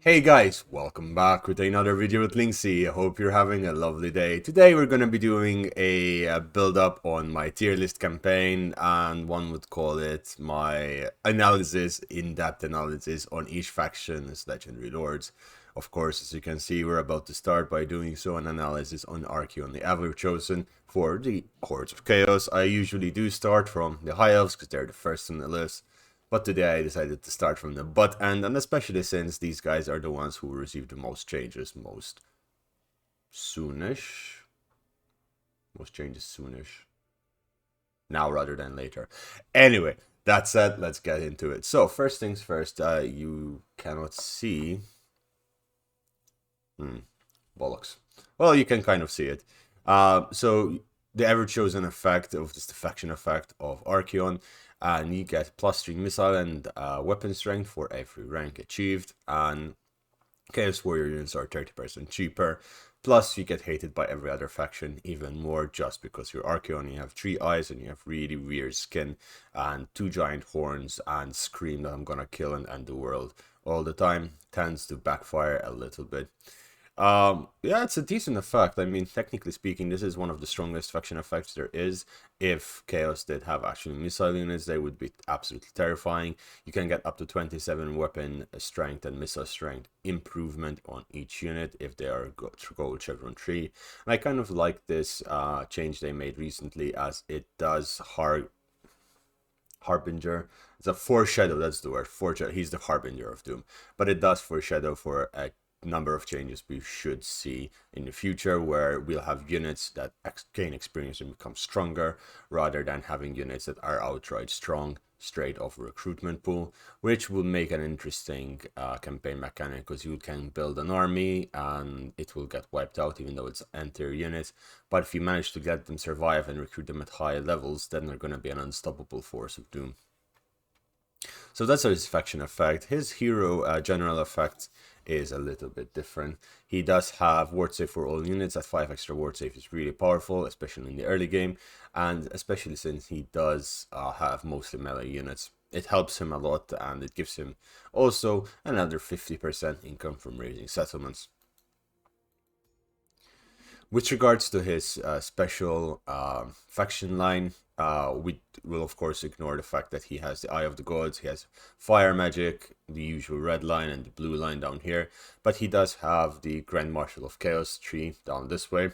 Hey guys, welcome back with another video with Linksy. I hope you're having a lovely day. Today we're going to be doing a build up on my tier list campaign, and one would call it my analysis, in-depth analysis on each faction's legendary lords. Of course, as you can see, we're about to start by doing so an analysis on Archeon, the ever chosen for the Hordes of Chaos. I usually do start from the High Elves because they're the first on the list. But today I decided to start from the butt end, and especially since these guys are the ones who will receive the most changes most soonish. Most changes soonish. Now rather than later. Anyway, that said, let's get into it. So, first things first, you cannot see... bollocks. Well, you can kind of see it. So, the ever-chosen effect of this faction effect of Archeon, and you get +3 missile and weapon strength for every rank achieved, and Chaos Warrior units are 30% cheaper, plus you get hated by every other faction even more just because you're Archeon. You have 3 eyes and you have really weird skin and 2 giant horns and scream that I'm gonna kill and end the world all the time. Tends to backfire a little bit. Yeah, it's a decent effect. I mean, technically speaking, this is one of the strongest faction effects there is. If Chaos did have actually missile units, they would be absolutely terrifying. You can get up to 27 weapon strength and missile strength improvement on each unit if they are gold chevron 3. And I kind of like this change they made recently, as it does Harbinger. It's a foreshadow, that's the word. Foreshadow. He's the Harbinger of Doom. But it does foreshadow for a number of changes we should see in the future, where we'll have units that gain experience and become stronger, rather than having units that are outright strong straight off a recruitment pool, which will make an interesting campaign mechanic, because you can build an army and it will get wiped out even though it's entire unit. But if you manage to get them survive and recruit them at high levels, then they're going to be an unstoppable force of doom. So that's his faction effect. His hero general effect is a little bit different. He does have ward save for all units. At 5 extra ward save is really powerful, especially in the early game, and especially since he does have mostly melee units. It helps him a lot, and it gives him also another 50% income from raising settlements. With regards to his special faction line, we will of course ignore the fact that he has the Eye of the Gods, he has fire magic, the usual red line and the blue line down here, but he does have the Grand Marshal of Chaos tree down this way,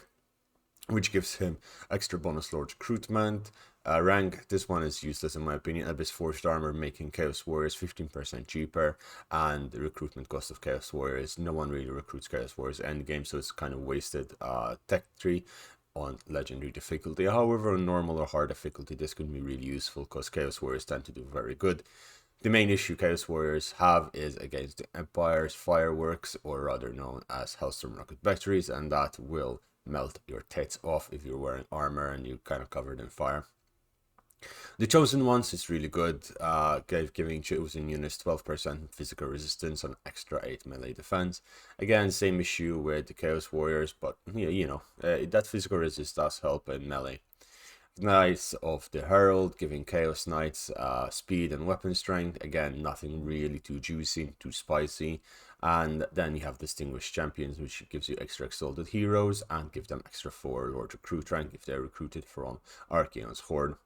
which gives him extra bonus lord recruitment rank. This one is useless in my opinion. Abyss Forged Armor, making Chaos Warriors 15% cheaper, and the recruitment cost of Chaos Warriors, no one really recruits Chaos Warriors endgame, so it's kind of wasted tech tree on legendary difficulty. However, on normal or hard difficulty, this could be really useful because Chaos Warriors tend to do very good. The main issue Chaos Warriors have is against the Empire's fireworks, or rather known as Hellstorm rocket batteries, and that will melt your tits off if you're wearing armor and you're kind of covered in fire. The chosen ones is really good, giving chosen units 12% physical resistance and extra 8 melee defense. Again, same issue with the Chaos Warriors, but that physical resist does help in melee. Knights of the Herald, giving Chaos Knights speed and weapon strength. Again, nothing really too juicy, too spicy. And then you have Distinguished Champions, which gives you extra Exalted Heroes and give them extra 4 Lord Recruit rank if they're recruited from Archeon's Horde.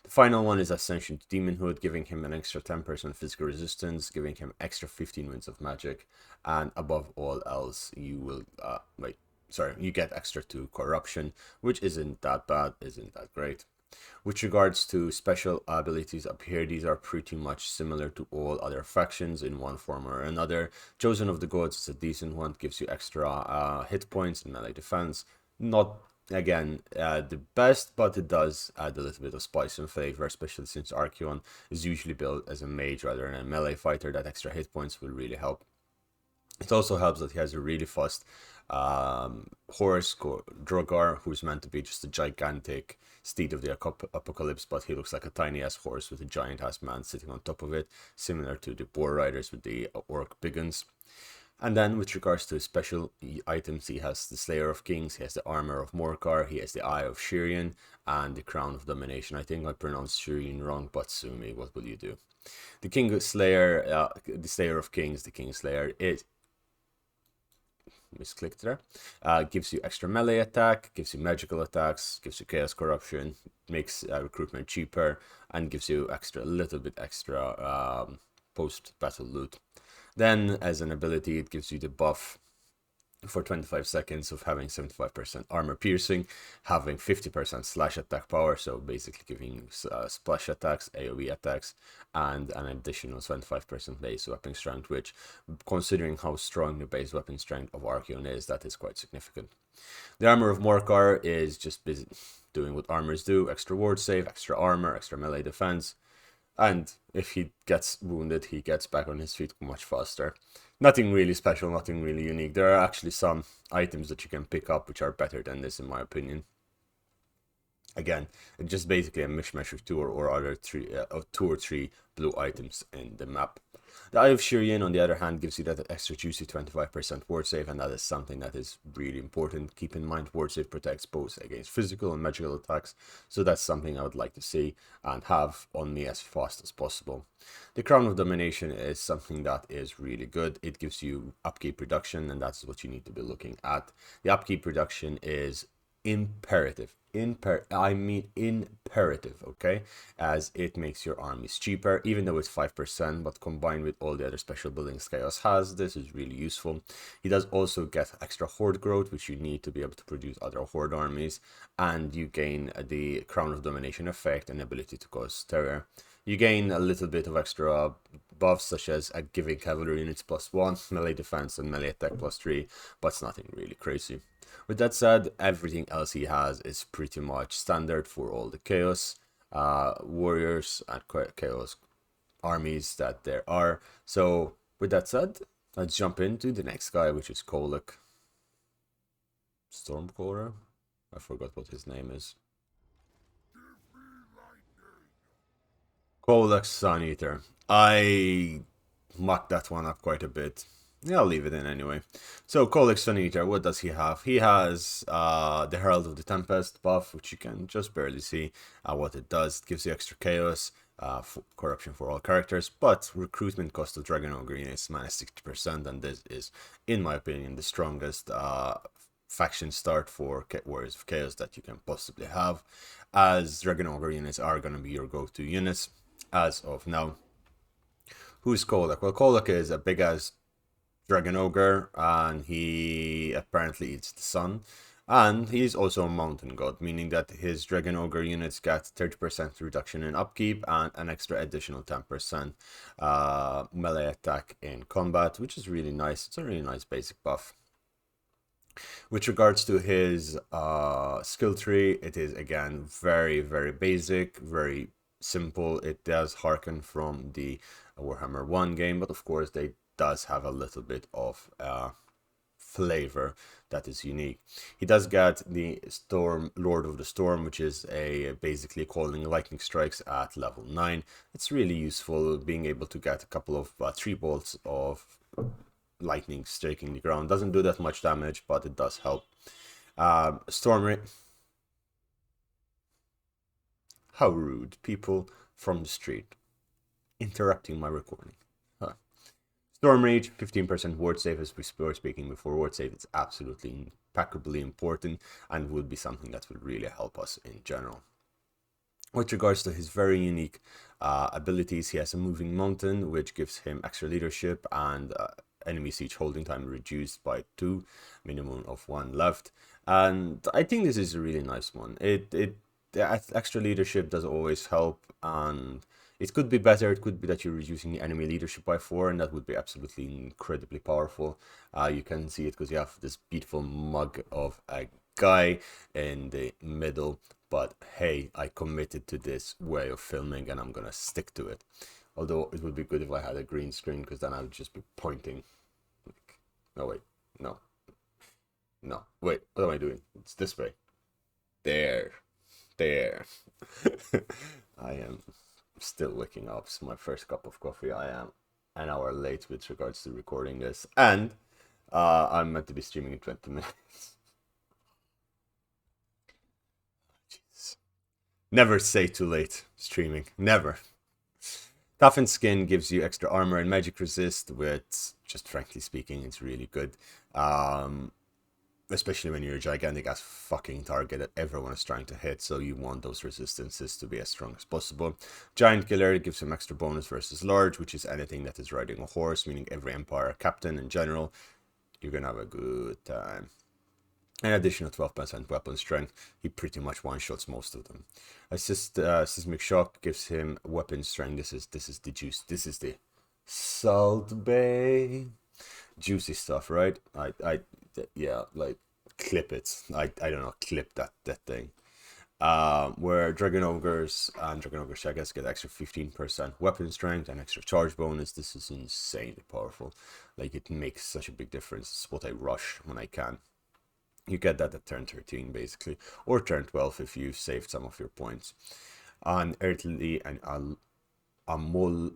The final one is Ascension to Demonhood, giving him an extra 10% physical resistance, giving him extra 15 winds of magic, and above all else, you will you get extra 2 corruption, which isn't that bad, isn't that great. With regards to special abilities up here, these are pretty much similar to all other factions in one form or another. Chosen of the Gods is a decent one, gives you extra hit points and melee defense. Not again the best, but it does add a little bit of spice and flavor, especially since Archeon is usually built as a mage rather than a melee fighter. That extra hit points will really help. It also helps that he has a really fast horse, Drogar, who's meant to be just a gigantic steed of the apocalypse, but he looks like a tiny ass horse with a giant ass man sitting on top of it, similar to the boar riders with the orc biggins. And then with regards to special items, he has the Slayer of Kings, he has the Armor of Morkar, he has the Eye of Shirian, and the Crown of Domination. I think I pronounced Shirian wrong, but sue me, what will you do? The King Slayer, the Slayer of Kings, the King Slayer, misclicked there. Gives you extra melee attack, gives you magical attacks, gives you chaos corruption, makes recruitment cheaper, and gives you a little bit extra post-battle loot. Then, as an ability, it gives you the buff for 25 seconds of having 75% armor piercing, having 50% slash attack power, so basically giving splash attacks, AoE attacks, and an additional 25% base weapon strength, which, considering how strong the base weapon strength of Archeon is, that is quite significant. The armor of Morkar is just doing what armors do: extra ward save, extra armor, extra melee defense, and if he gets wounded, he gets back on his feet much faster. Nothing really special, nothing really unique. There are actually some items that you can pick up which are better than this, in my opinion. Again, it's just basically a mishmash of two or three blue items in the map. The Eye of Shireen, on the other hand, gives you that extra juicy 25% ward save, and that is something that is really important. Keep in mind, ward save protects both against physical and magical attacks, so that's something I would like to see and have on me as fast as possible. The Crown of Domination is something that is really good. It gives you upkeep reduction, and that's what you need to be looking at. The upkeep reduction is imperative, okay, as it makes your armies cheaper, even though it's 5%, but combined with all the other special buildings Chaos has, this is really useful. He does also get extra horde growth, which you need to be able to produce other horde armies, and you gain the Crown of Domination effect and ability to cause terror. You gain a little bit of extra buffs, such as giving cavalry units +1, melee defense, and melee attack +3, but it's nothing really crazy. With that said, everything else he has is pretty much standard for all the Chaos warriors and Chaos armies that there are. So, with that said, let's jump into the next guy, which is Kolek. Stormcaller? I forgot what his name is. Kolek Sun Eater. I mucked that one up quite a bit. Yeah, I'll leave it in anyway. So, Kolek Sun Eater, what does he have? He has the Herald of the Tempest buff, which you can just barely see what it does. It gives you extra chaos, corruption for all characters, but recruitment cost of Dragon Ogre is -60%, and this is, in my opinion, the strongest faction start for Warriors of Chaos that you can possibly have, as Dragon Ogre units are going to be your go-to units as of now. Who's Kolek? Well, Kolek is a big-ass Dragon Ogre, and he apparently eats the sun, and he's also a mountain god, meaning that his Dragon Ogre units get 30% reduction in upkeep and an extra additional 10% melee attack in combat, which is really nice. It's a really nice basic buff. With regards to his skill tree, it is again very, very basic, very simple. It does harken from the Warhammer 1 game, but of course they does have a little bit of flavor that is unique. He does get the Lord of the Storm, which is basically calling lightning strikes at level 9. It's really useful, being able to get a couple of 3 bolts of lightning striking the ground. Doesn't do that much damage, but it does help. Storm. How rude, people from the street interrupting my recording. Storm Rage, 15% ward save, as we were speaking before. Ward save is absolutely impeccably important and would be something that would really help us in general. With regards to his very unique abilities, he has a moving mountain, which gives him extra leadership and enemy siege holding time reduced by 2, minimum of 1 left. And I think this is a really nice one. The extra leadership does always help, and it could be better. It could be that you're reducing the enemy leadership by 4, and that would be absolutely incredibly powerful. You can see it because you have this beautiful mug of a guy in the middle. But hey, I committed to this way of filming, and I'm gonna stick to it. Although it would be good if I had a green screen, because then I would just be pointing. No, wait. No. No. Wait, what am I doing? It's this way. There. I am still waking up. It's my first cup of coffee. I am an hour late with regards to recording this, and I'm meant to be streaming in 20 minutes. Jeez. Never say too late streaming. Never. Toughened Skin gives you extra armor and magic resist with just frankly speaking, it's really good. Especially when you're a gigantic ass fucking target that everyone is trying to hit, so you want those resistances to be as strong as possible. Giant Killer gives him extra bonus versus large, which is anything that is riding a horse, meaning every empire captain in general. You're gonna have a good time. An additional 12% weapon strength. He pretty much one-shots most of them. Seismic Shock gives him weapon strength. This is the juice. This is the Salt Bay. Juicy stuff, right? Yeah, like clip it. I don't know, clip that thing. Where Dragon Ogres and Dragon Ogre Shagas get extra 15% weapon strength and extra charge bonus. This is insanely powerful. Like, it makes such a big difference. It's what I rush when I can. You get that at turn 13, basically, or turn 12 if you've saved some of your points. And Earthly and Amol.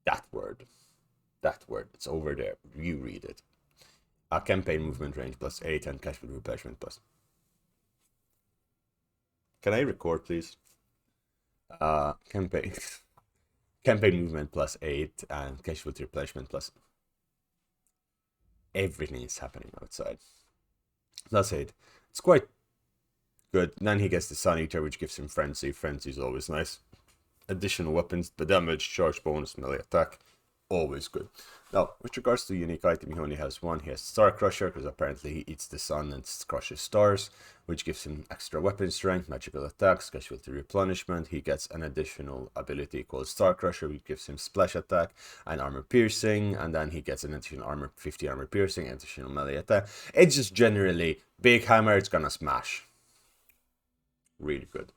That word, it's over there. You read it. A campaign movement range +8 and casual replenishment plus. Can I record, please? Campaign movement +8 and casualty replenishment plus. Everything is happening outside. +8. It's quite good. Then he gets the Sun Eater, which gives him Frenzy. Frenzy is always nice. Additional weapons, the damage, charge bonus, melee attack. Always good. Now, with regards to unique item, he only has one. He has Star Crusher, because apparently he eats the sun and crushes stars, which gives him extra weapon strength, magical attacks, casualty replenishment. He gets an additional ability called Star Crusher, which gives him splash attack and armor piercing, and then he gets an additional 50 armor piercing, additional melee attack. It's just generally big hammer, it's gonna smash. Really good.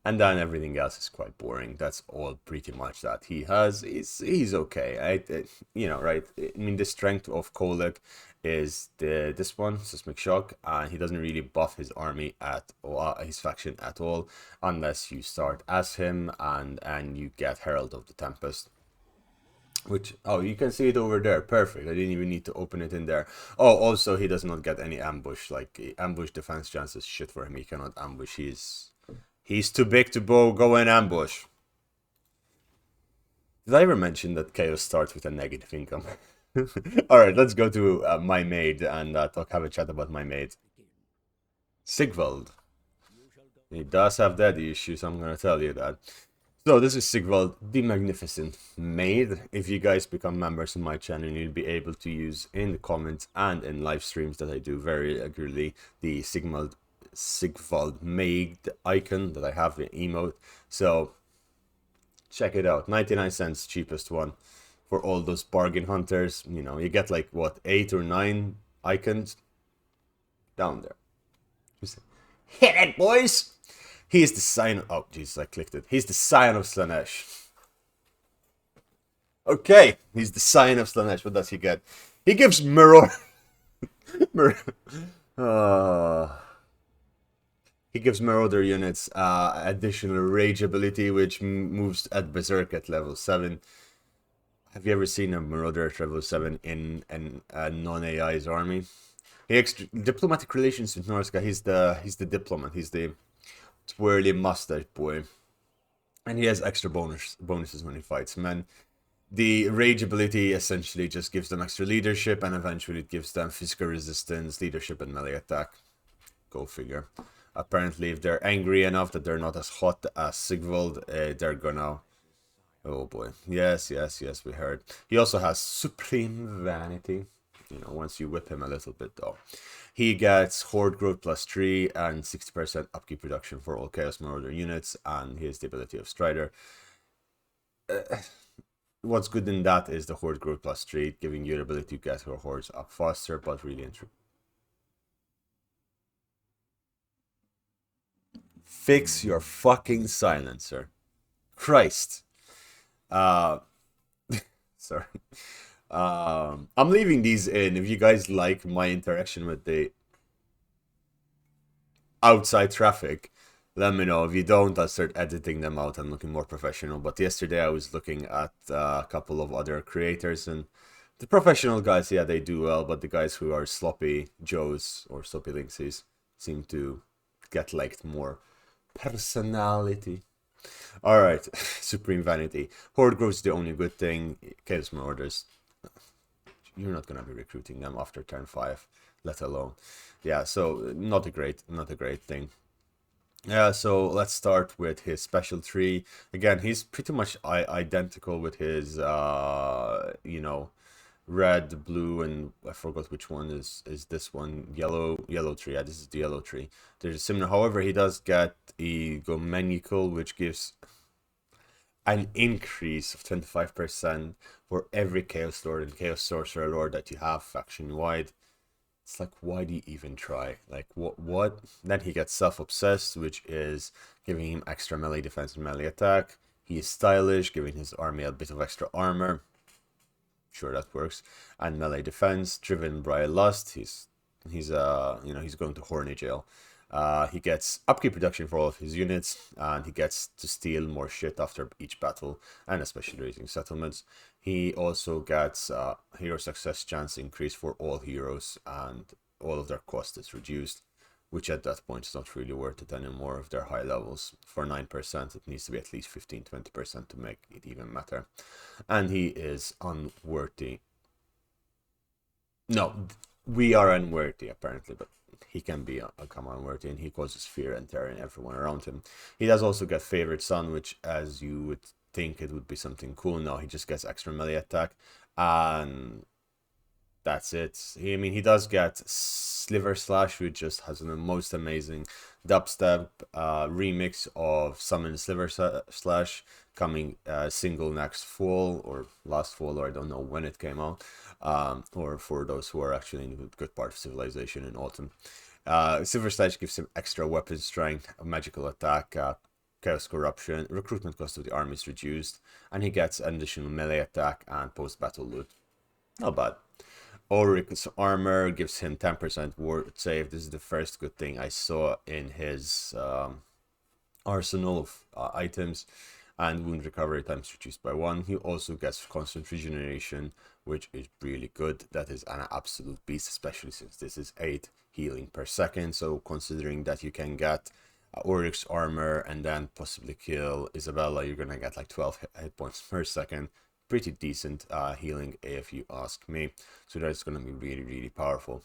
And then everything else is quite boring. That's all pretty much that he has. He's okay, right? You know, right? I mean, the strength of Kolek is this one, Seismic Shock, and he doesn't really buff his army at all, his faction at all, unless you start as him and you get Herald of the Tempest. Which, oh, you can see it over there. Perfect. I didn't even need to open it in there. Oh, also, he does not get any ambush. Like, ambush defense chance is shit for him. He cannot ambush. He's too big to go and ambush. Did I ever mention that Chaos starts with a negative income? Alright, let's go to my maid and have a chat about my maid. Sigvald. He does have daddy issues, I'm gonna tell you that. So this is Sigvald, the Magnificent Maid. If you guys become members of my channel, you'll be able to use in the comments and in live streams that I do very regularly the Sigvald Maid icon that I have in emote. So check it out. 99 cents, cheapest one for all those bargain hunters. You know, you get like what, 8 or 9 icons down there. Hit it, boys! He is the sign of... Oh, Jesus, I clicked it. He's the Scion of Slanesh. Okay, he's the Scion of Slanesh. What does he get? He gives Mirror... He gives Marauder units additional rage ability, which moves at Berserk at level 7. Have you ever seen a Marauder at level 7 in a non-AI's army? Diplomatic relations with Norska. He's the diplomat. He's the twirly mustache boy, and he has extra bonuses when he fights men. The rage ability essentially just gives them extra leadership, and eventually it gives them physical resistance, leadership, and melee attack. Go figure. Apparently, if they're angry enough that they're not as hot as Sigvald, they're gonna... Oh boy. Yes, we heard. He also has Supreme Vanity. You know, once you whip him a little bit, though. He gets Horde Growth +3 and 60% upkeep reduction for all Chaos Marauder units, and he has the ability of Strider. What's good in that is the Horde Growth +3, giving you the ability to get your hordes up faster, but really and true. Fix your fucking silencer. Christ. Sorry. I'm leaving these in. If you guys like my interaction with the outside traffic, let me know. If you don't, I'll start editing them out and looking more professional. But yesterday I was looking at a couple of other creators, and the professional guys, yeah, they do well, but the guys who are sloppy Joes or sloppy Linksis seem to get liked more personality. Alright, Supreme Vanity. Horde Growth is the only good thing. Chaos Marauders, you're not gonna be recruiting them after turn 5, let alone. Yeah, so not a great thing. Yeah, so let's start with his special tree. Again, he's pretty much identical with his, red, blue, and I forgot which one is this one. Yellow tree. Yeah, this is the yellow tree. There's a similar. However, he does get a Gomenical, which gives an increase of 25% for every Chaos Lord and Chaos Sorcerer Lord that you have faction wide. It's like, why do you even try? Like, what? Then he gets self-obsessed, which is giving him extra melee defense and melee attack. He is stylish, giving his army a bit of extra armor. Sure, that works. And melee defense, driven by lust. He's going to horny jail. He gets upkeep reduction for all of his units, and he gets to steal more shit after each battle, and especially raising settlements. He also gets hero success chance increase for all heroes, and all of their cost is reduced, which at that point is not really worth it anymore if they're high levels. For 9%, it needs to be at least 15-20% to make it even matter. And he is unworthy. No, we are unworthy apparently, but he can be come unworthy, and he causes fear and terror in everyone around him. He does also get Favorite Son, which, as you would think it would be something cool, no, he just gets extra melee attack, and that's it. He does get Sliver Slash, which just has the most amazing dubstep remix of Summon Sliver Slash, coming single next fall or last fall, or I don't know when it came out, or for those who are actually in a good part of Civilization in autumn. Silver Slash gives him extra weapon strength, magical attack, chaos corruption, recruitment cost of the army is reduced, and he gets additional melee attack and post-battle loot. Not bad. Ulrich's armor gives him 10% ward save. This is the first good thing I saw in his arsenal of items, and wound recovery times reduced by 1. He also gets constant regeneration, which is really good. That is an absolute beast, especially since this is 8 healing per second. So considering that you can get Ulrich's armor and then possibly kill Isabella, you're gonna get like 12 hit points per second. Pretty decent healing if you ask me. So that's gonna be really, really powerful.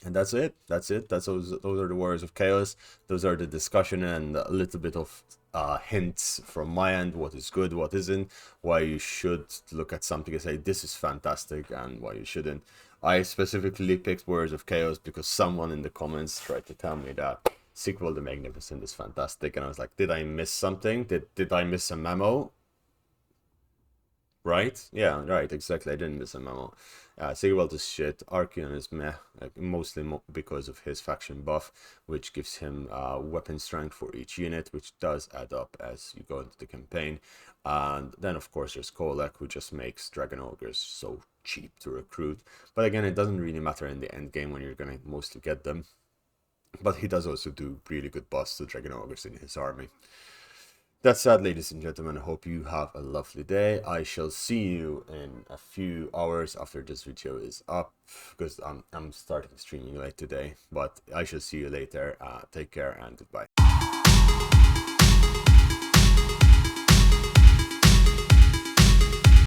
And that's it. Those are the Warriors of Chaos. Those are the discussion and a little bit of hints from my end, what is good, what isn't, why you should look at something and say this is fantastic, and why you shouldn't. I specifically picked Warriors of Chaos because someone in the comments tried to tell me that Sigvald the Magnificent is fantastic, and I was like, did I miss something? Did I miss a memo? Right? Yeah, right, exactly. I didn't miss a memo. Sigvald is shit. Archeon is meh, like, mostly because of his faction buff, which gives him weapon strength for each unit, which does add up as you go into the campaign. And then, of course, there's Kolek, who just makes Dragon Ogres so cheap to recruit. But again, it doesn't really matter in the end game when you're going to mostly get them. But he does also do really good buffs to Dragon Ogres in his army. That's sad, ladies and gentlemen. I hope you have a lovely day. I shall see you in a few hours after this video is up, because I'm starting streaming late today. But I shall see you later. Take care and goodbye.